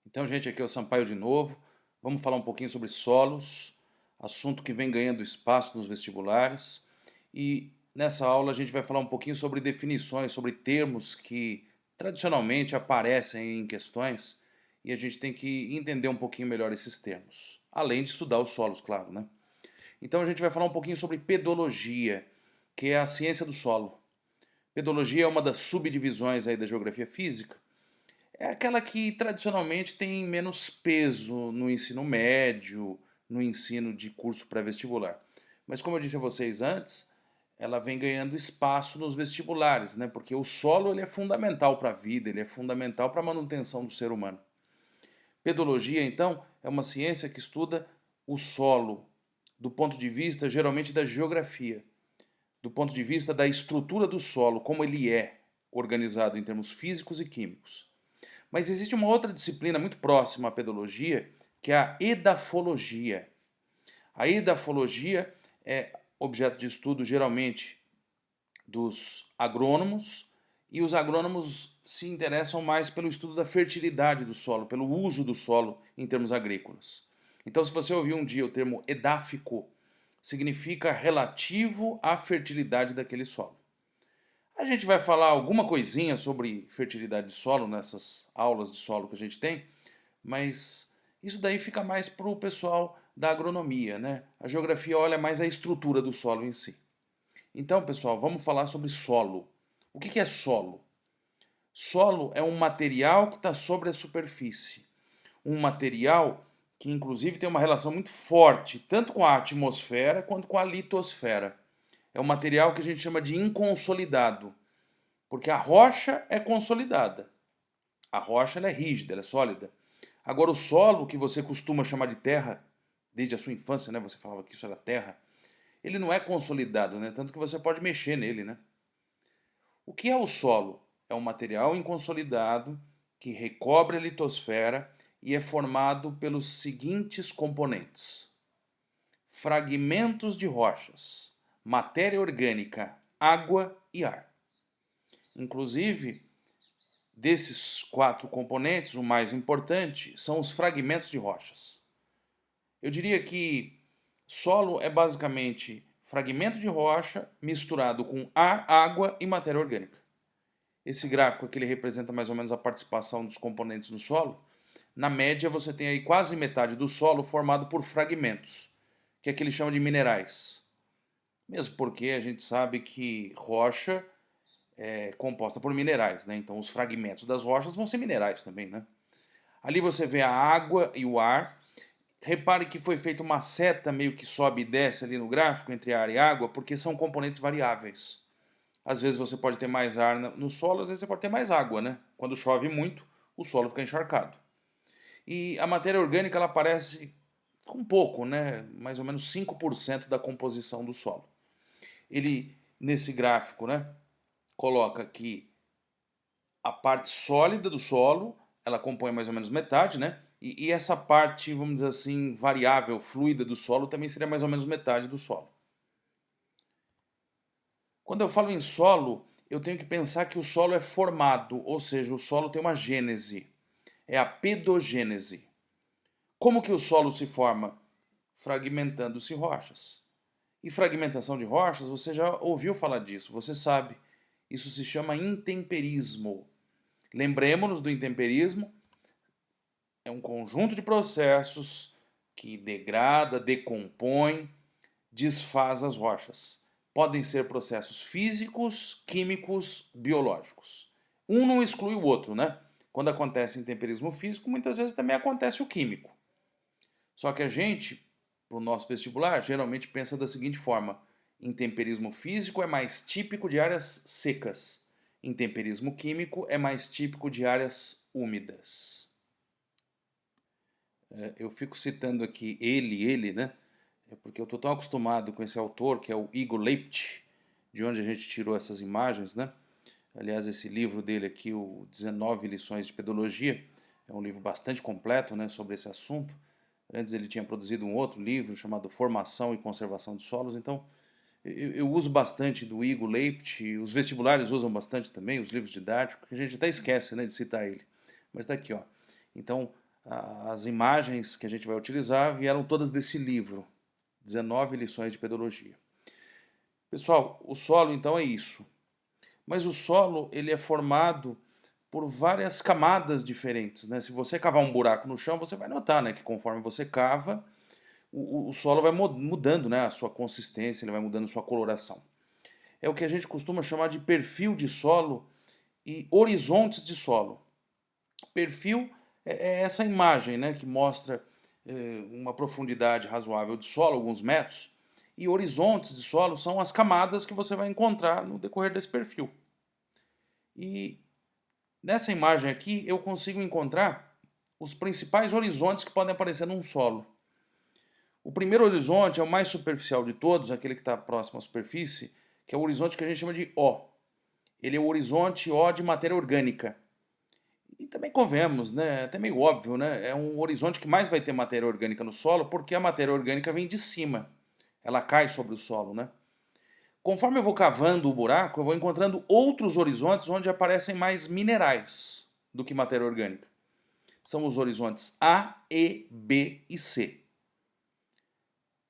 Então, gente, aqui é o Sampaio de novo. Vamos falar um pouquinho sobre solos, assunto que vem ganhando espaço nos vestibulares. E nessa aula a gente vai falar um pouquinho sobre definições, sobre termos que tradicionalmente aparecem em questões e a gente tem que entender um pouquinho melhor esses termos. Além de estudar os solos, claro, né? Então a gente vai falar um pouquinho sobre pedologia, que é a ciência do solo. Pedologia é uma das subdivisões aí da geografia física. É aquela que tradicionalmente tem menos peso no ensino médio, no ensino de curso pré-vestibular. Mas como eu disse a vocês antes, ela vem ganhando espaço nos vestibulares, né? Porque o solo ele é fundamental para a vida, ele é fundamental para a manutenção do ser humano. Pedologia, então, é uma ciência que estuda o solo do ponto de vista geralmente da geografia, do ponto de vista da estrutura do solo, como ele é organizado em termos físicos e químicos. Mas existe uma outra disciplina muito próxima à pedologia, que é a edafologia. A edafologia é objeto de estudo geralmente dos agrônomos, e os agrônomos se interessam mais pelo estudo da fertilidade do solo, pelo uso do solo em termos agrícolas. Então, se você ouvir um dia o termo edáfico, significa relativo à fertilidade daquele solo. A gente vai falar alguma coisinha sobre fertilidade de solo nessas aulas de solo que a gente tem, mas isso daí fica mais para o pessoal da agronomia, né? A geografia olha mais a estrutura do solo em si. Então, pessoal, vamos falar sobre solo. O que é solo? Solo é um material que está sobre a superfície. Um material que, inclusive, tem uma relação muito forte, tanto com a atmosfera quanto com a litosfera. É um material que a gente chama de inconsolidado. Porque a rocha é consolidada. A rocha ela é rígida, ela é sólida. Agora o solo, que você costuma chamar de terra, desde a sua infância, né, você falava que isso era terra, ele não é consolidado, né, tanto que você pode mexer nele, né? O que é o solo? É um material inconsolidado que recobre a litosfera e é formado pelos seguintes componentes: fragmentos de rochas, matéria orgânica, água e ar. Inclusive, desses quatro componentes, o mais importante são os fragmentos de rochas. Eu diria que solo é basicamente fragmento de rocha misturado com ar, água e matéria orgânica. Esse gráfico aqui ele representa mais ou menos a participação dos componentes no solo. Na média, você tem aí quase metade do solo formado por fragmentos, que é que ele chama de minerais. Mesmo porque a gente sabe que rocha é composta por minerais, né? Então os fragmentos das rochas vão ser minerais também, né? Ali você vê a água e o ar. Repare que foi feita uma seta meio que sobe e desce ali no gráfico entre ar e água, porque são componentes variáveis. Às vezes você pode ter mais ar no solo, às vezes você pode ter mais água, né? Quando chove muito, o solo fica encharcado. E a matéria orgânica ela aparece com pouco, né? Mais ou menos 5% da composição do solo. Ele, nesse gráfico, né, coloca que a parte sólida do solo, ela compõe mais ou menos metade, né? E essa parte, vamos dizer assim, variável, fluida do solo também seria mais ou menos metade do solo. Quando eu falo em solo, eu tenho que pensar que o solo é formado, ou seja, o solo tem uma gênese. É a pedogênese. Como que o solo se forma? Fragmentando-se rochas. E fragmentação de rochas, você já ouviu falar disso, você sabe. Isso se chama intemperismo. Lembremos-nos do intemperismo, é um conjunto de processos que degrada, decompõe, desfaz as rochas. Podem ser processos físicos, químicos, biológicos. Um não exclui o outro, né? Quando acontece intemperismo físico, muitas vezes também acontece o químico. Só que a gente, para o nosso vestibular, geralmente pensa da seguinte forma: intemperismo físico é mais típico de áreas secas. Intemperismo químico é mais típico de áreas úmidas. Eu fico citando aqui ele, né? É porque eu estou tão acostumado com esse autor, que é o Igor Leipzig, de onde a gente tirou essas imagens, né? Aliás, esse livro dele aqui, o 19 lições de pedologia, é um livro bastante completo, né, sobre esse assunto. Antes ele tinha produzido um outro livro chamado Formação e Conservação de Solos. Então, eu uso bastante do Igor Leipzig, os vestibulares usam bastante também, os livros didáticos, que a gente até esquece, né, de citar ele. Mas está aqui, ó. Então, As imagens que a gente vai utilizar vieram todas desse livro, 19 lições de pedologia. Pessoal, o solo então é isso. Mas o solo ele é formado por várias camadas diferentes, né? Se você cavar um buraco no chão, você vai notar, né, que conforme você cava, o solo vai mudando, né, a sua consistência, ele vai mudando a sua coloração. É o que a gente costuma chamar de perfil de solo e horizontes de solo. Perfil é essa imagem, né, que mostra uma profundidade razoável de solo, alguns metros, e horizontes de solo são as camadas que você vai encontrar no decorrer desse perfil. E nessa imagem aqui eu consigo encontrar os principais horizontes que podem aparecer num solo. O primeiro horizonte é o mais superficial de todos, aquele que está próximo à superfície, que é o horizonte que a gente chama de O. Ele é o horizonte O de matéria orgânica. E também convenhamos, né? Até meio óbvio, né? É um horizonte que mais vai ter matéria orgânica no solo, porque a matéria orgânica vem de cima. Ela cai sobre o solo, né? Conforme eu vou cavando o buraco, eu vou encontrando outros horizontes onde aparecem mais minerais do que matéria orgânica. São os horizontes A, E, B e C.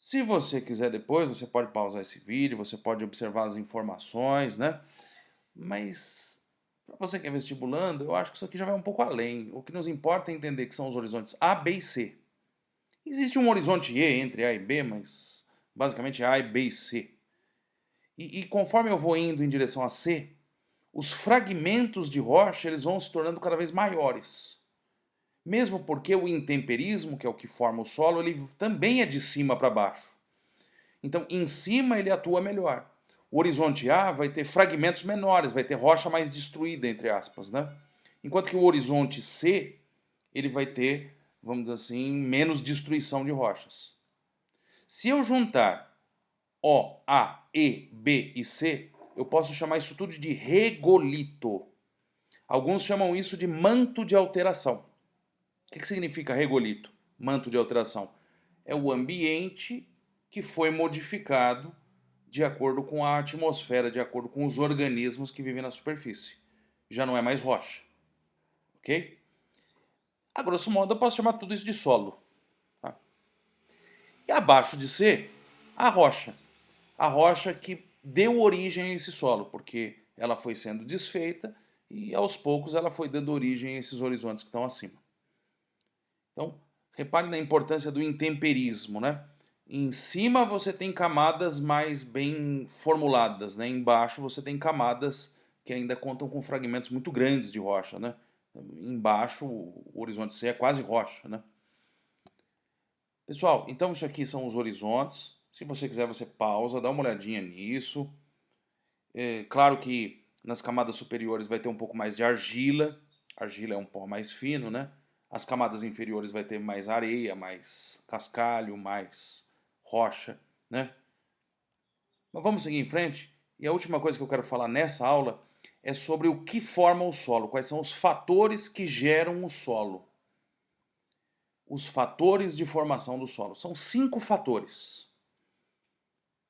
Se você quiser depois, você pode pausar esse vídeo, você pode observar as informações, né? Mas para você que é vestibulando, eu acho que isso aqui já vai um pouco além. O que nos importa é entender que são os horizontes A, B e C. Existe um horizonte E entre A e B, mas basicamente A, B e C. E conforme eu vou indo em direção a C, os fragmentos de rocha eles vão se tornando cada vez maiores. Mesmo porque o intemperismo, que é o que forma o solo, ele também é de cima para baixo. Então, em cima ele atua melhor. O horizonte A vai ter fragmentos menores, vai ter rocha mais destruída, entre aspas, né? Enquanto que o horizonte C, ele vai ter, vamos dizer assim, menos destruição de rochas. Se eu juntar O, A, E, B e C, eu posso chamar isso tudo de regolito. Alguns chamam isso de manto de alteração. O que significa regolito? Manto de alteração. É o ambiente que foi modificado de acordo com a atmosfera, de acordo com os organismos que vivem na superfície. Já não é mais rocha. Ok? A grosso modo, eu posso chamar tudo isso de solo. Tá? E abaixo de C, a rocha. A rocha que deu origem a esse solo, porque ela foi sendo desfeita e aos poucos ela foi dando origem a esses horizontes que estão acima. Então, repare na importância do intemperismo, né? Em cima você tem camadas mais bem formuladas, né? Embaixo você tem camadas que ainda contam com fragmentos muito grandes de rocha, né? Embaixo o horizonte C é quase rocha, né? Pessoal, então isso aqui são os horizontes. Se você quiser você pausa, dá uma olhadinha nisso. É claro que nas camadas superiores vai ter um pouco mais de argila. Argila é um pó mais fino, né? As camadas inferiores vai ter mais areia, mais cascalho, mais rocha, né? Mas vamos seguir em frente. E a última coisa que eu quero falar nessa aula é sobre o que forma o solo, quais são os fatores que geram o solo. Os fatores de formação do solo. São 5 fatores.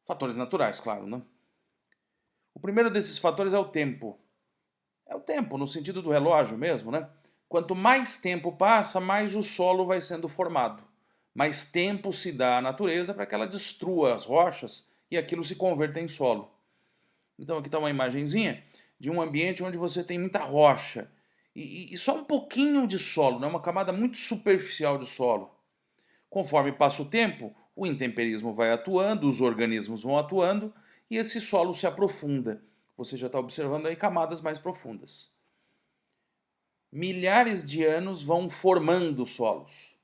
Fatores naturais, claro, né? O primeiro desses fatores é o tempo. É o tempo, no sentido do relógio mesmo, né? Quanto mais tempo passa, mais o solo vai sendo formado. Mais tempo se dá à natureza para que ela destrua as rochas e aquilo se converta em solo. Então aqui está uma imagenzinha de um ambiente onde você tem muita rocha e só um pouquinho de solo, né? Uma camada muito superficial de solo. Conforme passa o tempo, o intemperismo vai atuando, os organismos vão atuando e esse solo se aprofunda. Você já está observando aí camadas mais profundas. Milhares de anos vão formando solos.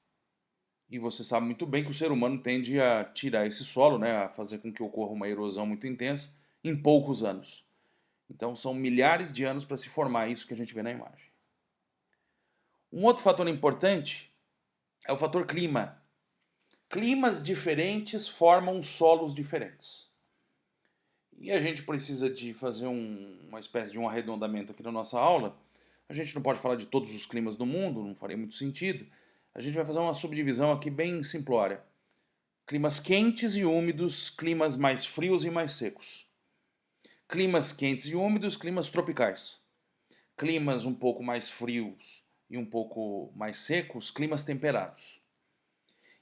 E você sabe muito bem que o ser humano tende a tirar esse solo, né, a fazer com que ocorra uma erosão muito intensa em poucos anos. Então são milhares de anos para se formar isso que a gente vê na imagem. Um outro fator importante é o fator clima. Climas diferentes formam solos diferentes. E a gente precisa de fazer uma espécie de um arredondamento aqui na nossa aula. A gente não pode falar de todos os climas do mundo, não faria muito sentido. A gente vai fazer uma subdivisão aqui bem simplória. Climas quentes e úmidos, climas mais frios e mais secos. Climas quentes e úmidos, climas tropicais. Climas um pouco mais frios e e um pouco mais secos, climas temperados.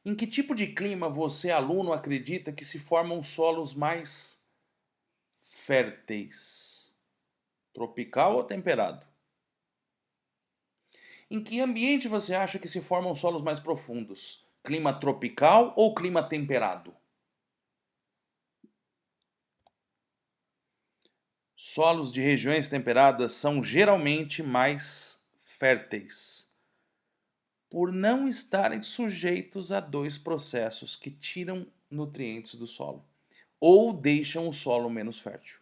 Em que tipo de clima você, aluno, acredita que se formam solos mais férteis? Tropical ou temperado? Em que ambiente você acha que se formam solos mais profundos? Clima tropical ou clima temperado? Solos de regiões temperadas são geralmente mais férteis, por não estarem sujeitos a dois processos que tiram nutrientes do solo ou deixam o solo menos fértil.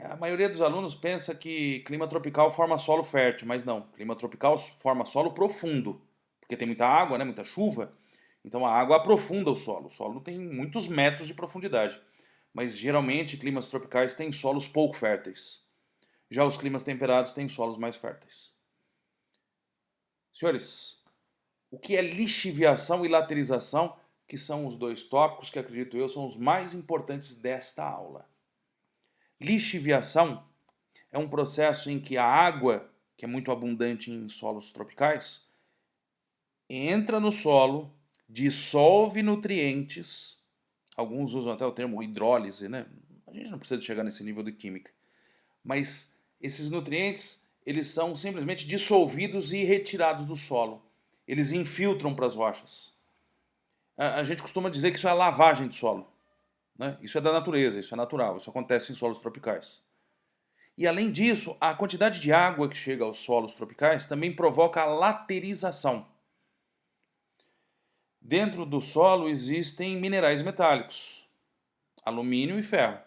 A maioria dos alunos pensa que clima tropical forma solo fértil, mas não. Clima tropical forma solo profundo, porque tem muita água, né, muita chuva. Então a água aprofunda o solo. O solo tem muitos metros de profundidade. Mas geralmente climas tropicais têm solos pouco férteis. Já os climas temperados têm solos mais férteis. Senhores, o que é lixiviação e laterização, que são os dois tópicos que acredito eu são os mais importantes desta aula. Lixiviação é um processo em que a água, que é muito abundante em solos tropicais, entra no solo, dissolve nutrientes, alguns usam até o termo hidrólise, né? A gente não precisa chegar nesse nível de química, mas esses nutrientes, eles são simplesmente dissolvidos e retirados do solo. Eles infiltram para as rochas. A gente costuma dizer que isso é a lavagem do solo, né? Isso é da natureza, isso é natural, isso acontece em solos tropicais. E além disso, a quantidade de água que chega aos solos tropicais também provoca a laterização. Dentro do solo existem minerais metálicos, alumínio e ferro.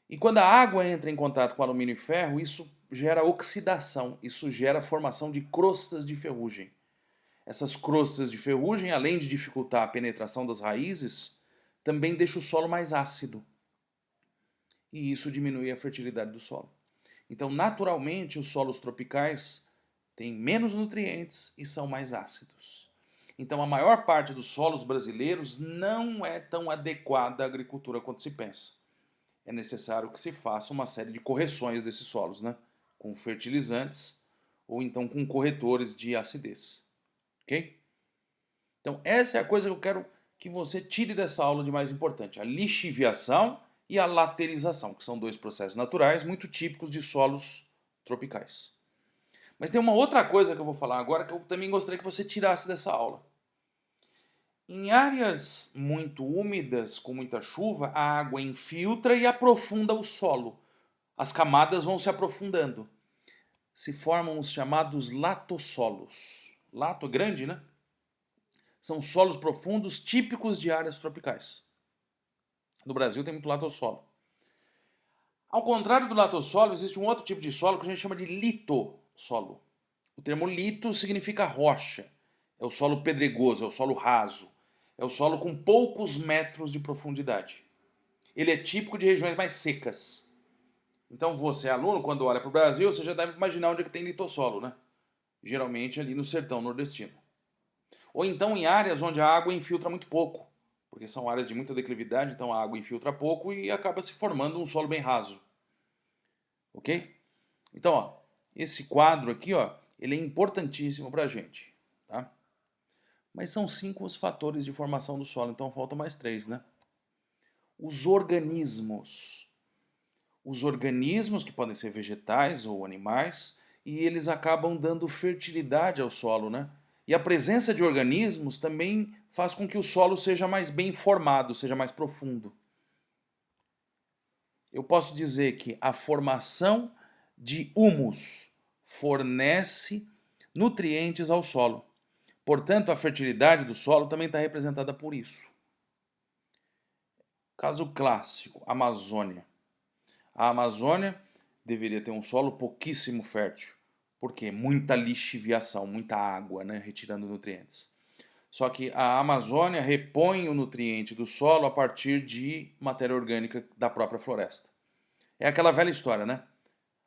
E quando a água entra em contato com alumínio e ferro, isso gera oxidação, isso gera a formação de crostas de ferrugem. Essas crostas de ferrugem, além de dificultar a penetração das raízes, também deixa o solo mais ácido. E isso diminui a fertilidade do solo. Então, naturalmente, os solos tropicais têm menos nutrientes e são mais ácidos. Então, a maior parte dos solos brasileiros não é tão adequada à agricultura quanto se pensa. É necessário que se faça uma série de correções desses solos, né? Com fertilizantes ou então com corretores de acidez. Ok? Então, essa é a coisa que eu quero que você tire dessa aula de mais importante: a lixiviação e a laterização, que são dois processos naturais muito típicos de solos tropicais. Mas tem uma outra coisa que eu vou falar agora que eu também gostaria que você tirasse dessa aula. Em áreas muito úmidas, com muita chuva, a água infiltra e aprofunda o solo. As camadas vão se aprofundando. Se formam os chamados latossolos. Lato grande, né? São solos profundos típicos de áreas tropicais. No Brasil tem muito latossolo. Ao contrário do latossolo, existe um outro tipo de solo que a gente chama de litossolo. O termo lito significa rocha. É o solo pedregoso, é o solo raso. É o solo com poucos metros de profundidade. Ele é típico de regiões mais secas. Então você, aluno, quando olha para o Brasil, você já deve imaginar onde é que tem litossolo, né? Geralmente ali no sertão nordestino. Ou então em áreas onde a água infiltra muito pouco, porque são áreas de muita declividade, então a água infiltra pouco e acaba se formando um solo bem raso. Ok? Então, ó, esse quadro aqui, ó, ele é importantíssimo para a gente, tá? Mas são 5 os fatores de formação do solo, então faltam mais 3, né? Os organismos. Os organismos, que podem ser vegetais ou animais, e eles acabam dando fertilidade ao solo, né? E a presença de organismos também faz com que o solo seja mais bem formado, seja mais profundo. Eu posso dizer que a formação de humus fornece nutrientes ao solo. Portanto, a fertilidade do solo também está representada por isso. Caso clássico, Amazônia. A Amazônia deveria ter um solo pouquíssimo fértil. Por quê? Muita lixiviação, muita água, né, retirando nutrientes. Só que a Amazônia repõe o nutriente do solo a partir de matéria orgânica da própria floresta. É aquela velha história, né?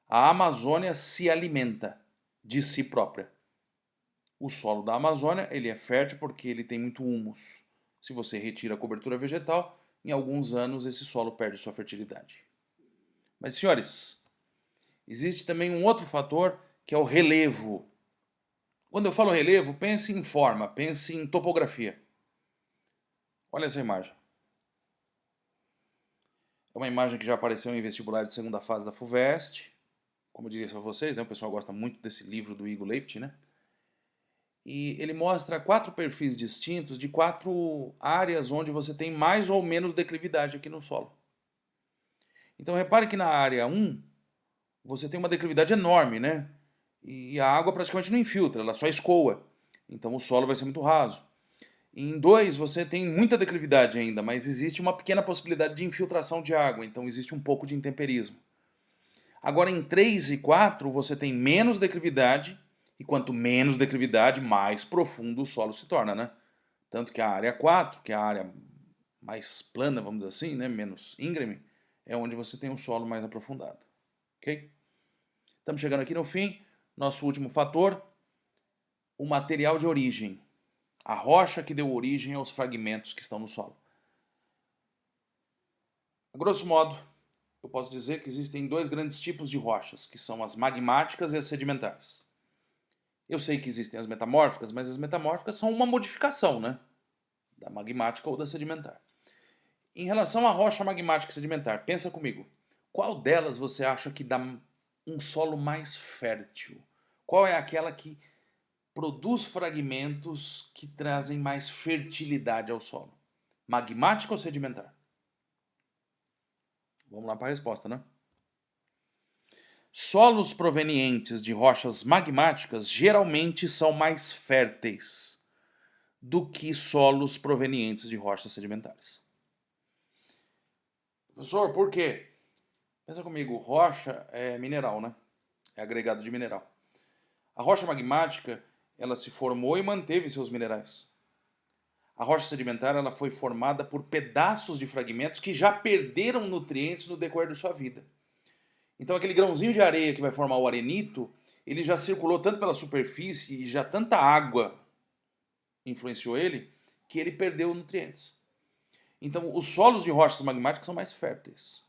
A Amazônia se alimenta de si própria. O solo da Amazônia ele é fértil porque ele tem muito humus. Se você retira a cobertura vegetal, em alguns anos esse solo perde sua fertilidade. Mas, senhores, existe também um outro fator que é o relevo. Quando eu falo relevo, pense em forma, pense em topografia. Olha essa imagem. É uma imagem que já apareceu em vestibular de segunda fase da FUVEST. Como eu disse a vocês, né, o pessoal gosta muito desse livro do Igor Leipzig, né? E ele mostra 4 perfis distintos de 4 áreas onde você tem mais ou menos declividade aqui no solo. Então repare que na área 1, você tem uma declividade enorme, né? E a água praticamente não infiltra, ela só escoa. Então o solo vai ser muito raso. Em 2, você tem muita declividade ainda, mas existe uma pequena possibilidade de infiltração de água, então existe um pouco de intemperismo. Agora em 3 e 4, você tem menos declividade, e quanto menos declividade, mais profundo o solo se torna, né? Tanto que a área 4, que é a área mais plana, vamos dizer assim, né, menos íngreme, é onde você tem um solo mais aprofundado. Ok? Estamos chegando aqui no fim. Nosso último fator, o material de origem. A rocha que deu origem aos fragmentos que estão no solo. A grosso modo, eu posso dizer que existem 2 grandes tipos de rochas, que são as magmáticas e as sedimentares. Eu sei que existem as metamórficas, mas as metamórficas são uma modificação, né? Da magmática ou da sedimentar. Em relação à rocha magmática e sedimentar, pensa comigo. Qual delas você acha que dá um solo mais fértil? Qual é aquela que produz fragmentos que trazem mais fertilidade ao solo? Magmática ou sedimentar? Vamos lá para a resposta, né? Solos provenientes de rochas magmáticas geralmente são mais férteis do que solos provenientes de rochas sedimentares. Professor, por quê? Pensa comigo, rocha é mineral, né? É agregado de mineral. A rocha magmática, ela se formou e manteve seus minerais. A rocha sedimentar, ela foi formada por pedaços de fragmentos que já perderam nutrientes no decorrer de sua vida. Então aquele grãozinho de areia que vai formar o arenito, ele já circulou tanto pela superfície e já tanta água influenciou ele, que ele perdeu nutrientes. Então os solos de rochas magmáticas são mais férteis.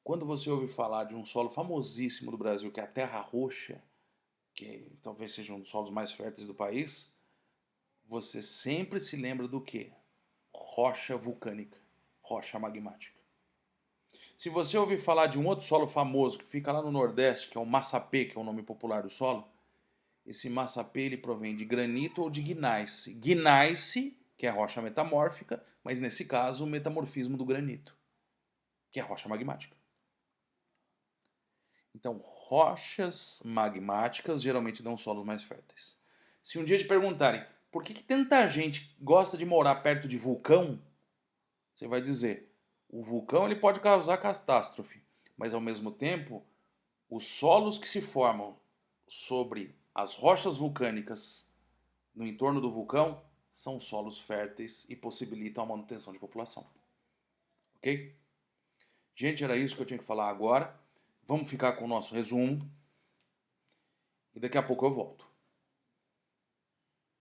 Quando você ouve falar de um solo famosíssimo do Brasil, que é a Terra Roxa, que talvez seja um dos solos mais férteis do país, você sempre se lembra do quê? Rocha vulcânica, rocha magmática. Se você ouvir falar de um outro solo famoso que fica lá no Nordeste, que é o massapê, que é o nome popular do solo, esse massapê ele provém de granito ou de gneiss. Gneiss, que é rocha metamórfica, mas nesse caso o metamorfismo do granito, que é rocha magmática. Então, rochas magmáticas geralmente dão solos mais férteis. Se um dia te perguntarem por que tanta gente gosta de morar perto de vulcão, você vai dizer, o vulcão ele pode causar catástrofe, mas ao mesmo tempo, os solos que se formam sobre as rochas vulcânicas no entorno do vulcão são solos férteis e possibilitam a manutenção de população. Ok? Gente, era isso que eu tinha que falar agora. Vamos ficar com o nosso resumo e daqui a pouco eu volto.